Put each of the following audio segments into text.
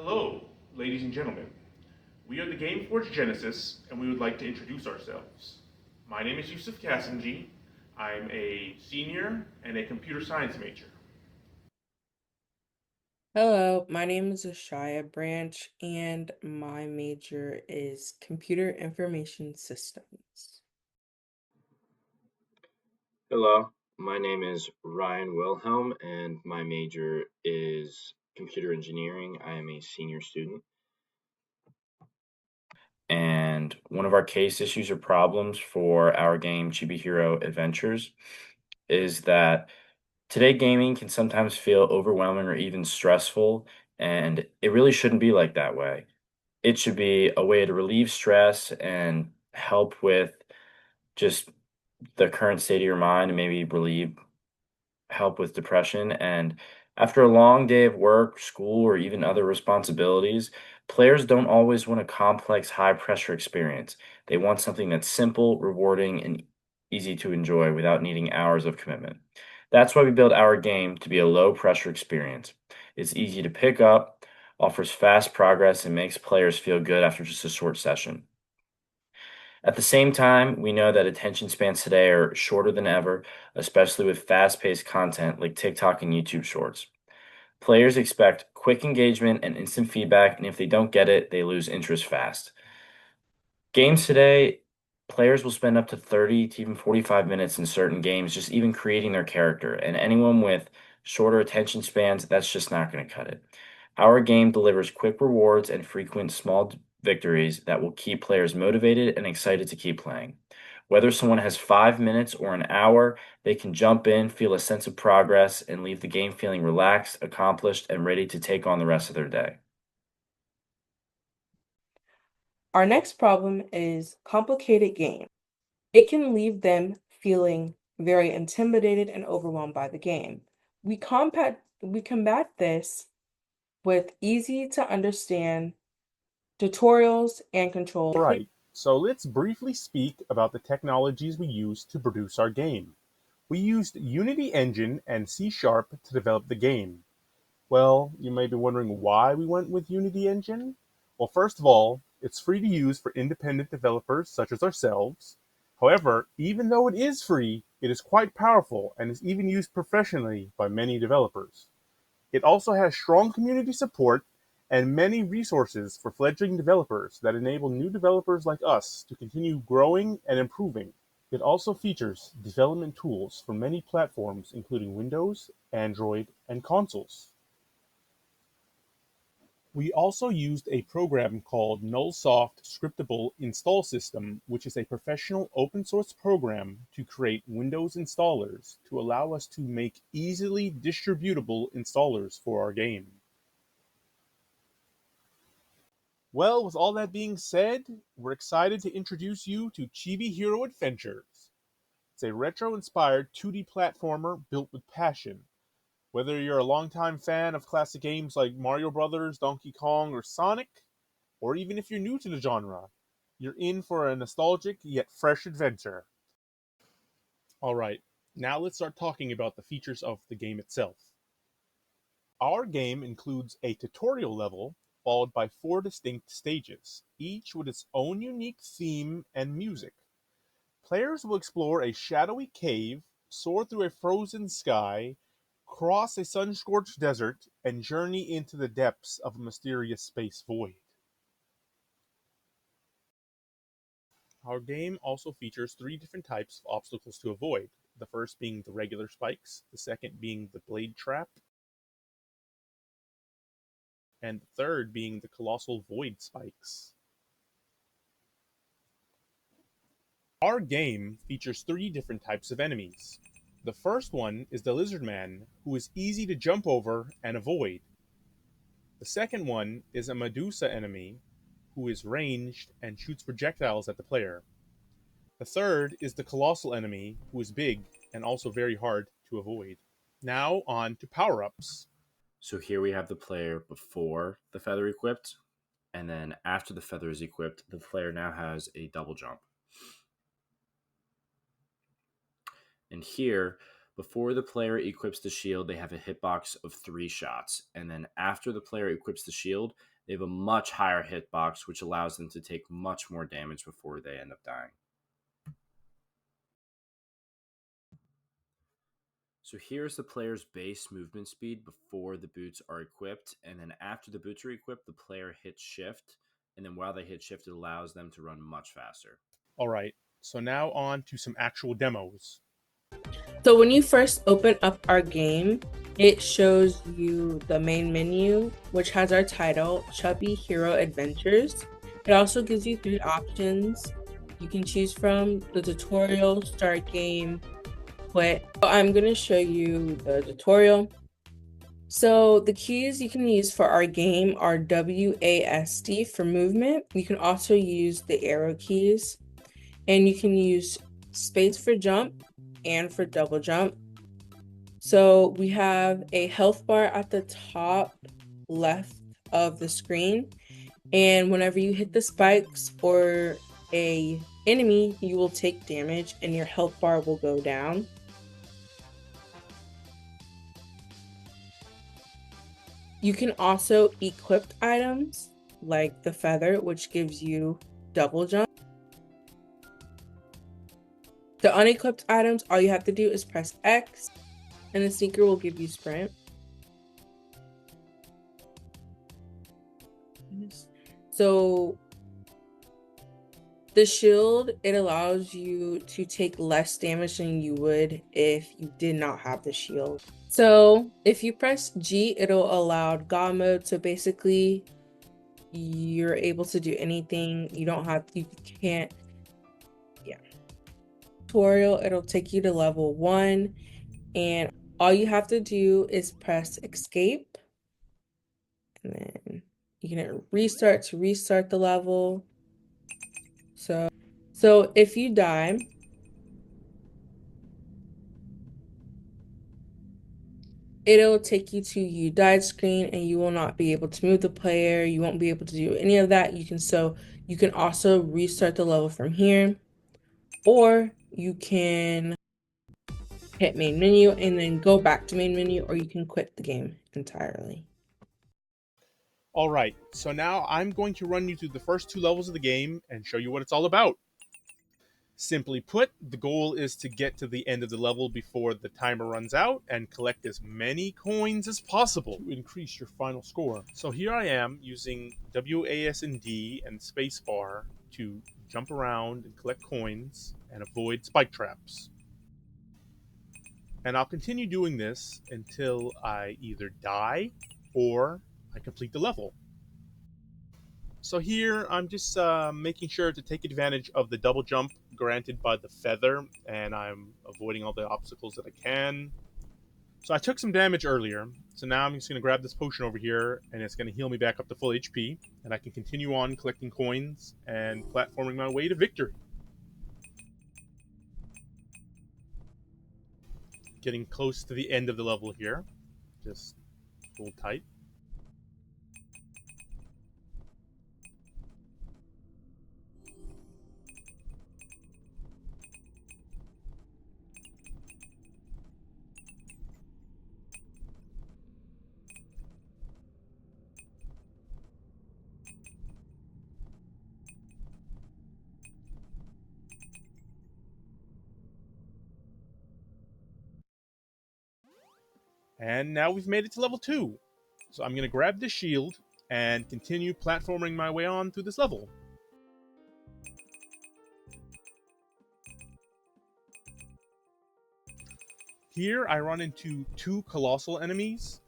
Hello, ladies and gentlemen. We are the Gameforge Genesis, and we would like to introduce ourselves. My name is Yusuf Kasimji. I'm a senior and a computer science major. Hello, my name is Ashaya Branch, and my major is Computer Information Systems. Hello, my name is Ryan Wilhelm, and my major is computer engineering. I am a senior student. And one of our case issues or problems for our game Chibi Hero Adventures is that today gaming can sometimes feel overwhelming or even stressful, and it really shouldn't be like that way. It should be a way to relieve stress and help with just the current state of your mind and maybe relieve help with depression. And after a long day of work, school, or even other responsibilities, players don't always want a complex, high pressure experience. They want something that's simple, rewarding, and easy to enjoy without needing hours of commitment. That's why we built our game to be a low pressure experience. It's easy to pick up, offers fast progress, and makes players feel good after just a short session. At the same time, we know that attention spans today are shorter than ever, especially with fast paced content like TikTok and YouTube Shorts. Players expect quick engagement and instant feedback, and if they don't get it, they lose interest fast. Games today, players will spend up to 30 to even 45 minutes in certain games just even creating their character, and anyone with shorter attention spans, that's just not going to cut it. Our game delivers quick rewards and frequent victories that will keep players motivated and excited to keep playing. Whether someone has 5 minutes or an hour, they can jump in, feel a sense of progress, and leave the game feeling relaxed, accomplished, and ready to take on the rest of their day. Our next problem is complicated game. It can leave them feeling very intimidated and overwhelmed by the game. We combat this with easy to understand tutorials and control. Alright, so let's briefly speak about the technologies we used to produce our game. We used Unity Engine and C Sharp to develop the game. Well, you may be wondering why we went with Unity Engine. Well, first of all, it's free to use for independent developers such as ourselves. However, even though it is free, it is quite powerful and is even used professionally by many developers. It also has strong community support and many resources for fledgling developers that enable new developers like us to continue growing and improving. It also features development tools for many platforms including Windows, Android, and consoles. We also used a program called Nullsoft Scriptable Install System, which is a professional open source program to create Windows installers to allow us to make easily distributable installers for our game. Well, with all that being said, we're excited to introduce you to Chibi Hero Adventures. It's a retro-inspired 2D platformer built with passion. Whether you're a longtime fan of classic games like Mario Brothers, Donkey Kong, or Sonic, or even if you're new to the genre, you're in for a nostalgic yet fresh adventure. Alright, now let's start talking about the features of the game itself. Our game includes a tutorial level followed by 4 distinct stages, each with its own unique theme and music. Players will explore a shadowy cave, soar through a frozen sky, cross a sun-scorched desert, and journey into the depths of a mysterious space void. Our game also features 3 different types of obstacles to avoid, the first being the regular spikes, the second being the blade trap, and the third being the colossal void spikes. Our game features 3 different types of enemies. The first one is the Lizard Man, who is easy to jump over and avoid. The second one is a Medusa enemy, who is ranged and shoots projectiles at the player. The third is the Colossal enemy, who is big and also very hard to avoid. Now on to power-ups. So here we have the player before the feather equipped, and then after the feather is equipped, the player now has a double jump. And here, Before the player equips the shield, they have a hitbox of 3 shots. And then after the player equips the shield, they have a much higher hitbox, which allows them to take much more damage before they end up dying. So here's the player's base movement speed before the boots are equipped. And then after the boots are equipped, the player hits shift. And then while they hit shift, it allows them to run much faster. All right, so now on to some actual demos. So when you first open up our game, it shows you the main menu, which has our title, Chubby Hero Adventures. It also gives you 3 options you can choose from: the tutorial, start game, quit. So I'm going to show you the tutorial. So the keys you can use for our game are WASD for movement. You can also use the arrow keys, and you can use space for jump and for double jump. So we have a health bar at the top left of the screen, and whenever you hit the spikes or a enemy, you will take damage and your health bar will go down. You can also equip items like the feather, which gives you double jump. The unequipped items, all you have to do is press X, and the sneaker will give you sprint. So the shield, it allows you to take less damage than you would if you did not have the shield. So if you press G, it'll allow God mode. So basically you're able to do anything. You can't. Tutorial, it'll take you to level 1, and all you have to do is press escape, and then you can restart to restart the level. So if you die, it'll take you to you died screen, and you will not be able to move the player. You won't be able to do any of that. You can also restart the level from here, or you can hit main menu and then go back to main menu, or you can quit the game entirely. All right, so now I'm going to run you through the first 2 levels of the game and show you what it's all about. Simply put, the goal is to get to the end of the level before the timer runs out and collect as many coins as possible to increase your final score. So here I am using WASD and spacebar to jump around and collect coins and avoid spike traps. And I'll continue doing this until I either die or I complete the level. So here I'm just making sure to take advantage of the double jump granted by the feather, and I'm avoiding all the obstacles that I can. So I took some damage earlier, so now I'm just going to grab this potion over here, and it's going to heal me back up to full HP, and I can continue on collecting coins and platforming my way to victory. Getting close to the end of the level here. Just hold tight. And now we've made it to level 2. So I'm going to grab this shield and continue platforming my way on through this level. Here I run into 2 colossal enemies.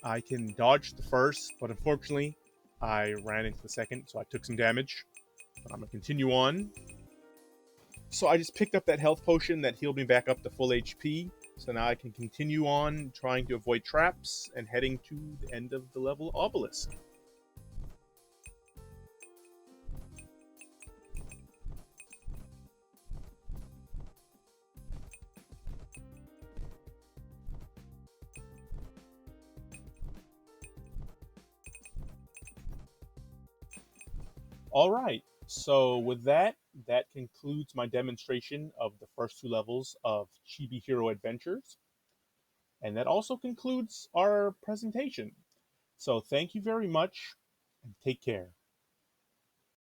I can dodge the first, but unfortunately I ran into the second, so I took some damage. But I'm going to continue on. So I just picked up that health potion that healed me back up to full HP. So now I can continue on trying to avoid traps and heading to the end of the level obelisk. All right, so with that, that concludes my demonstration of the first 2 levels of Chibi Hero Adventures. And that also concludes our presentation. So thank you very much and take care.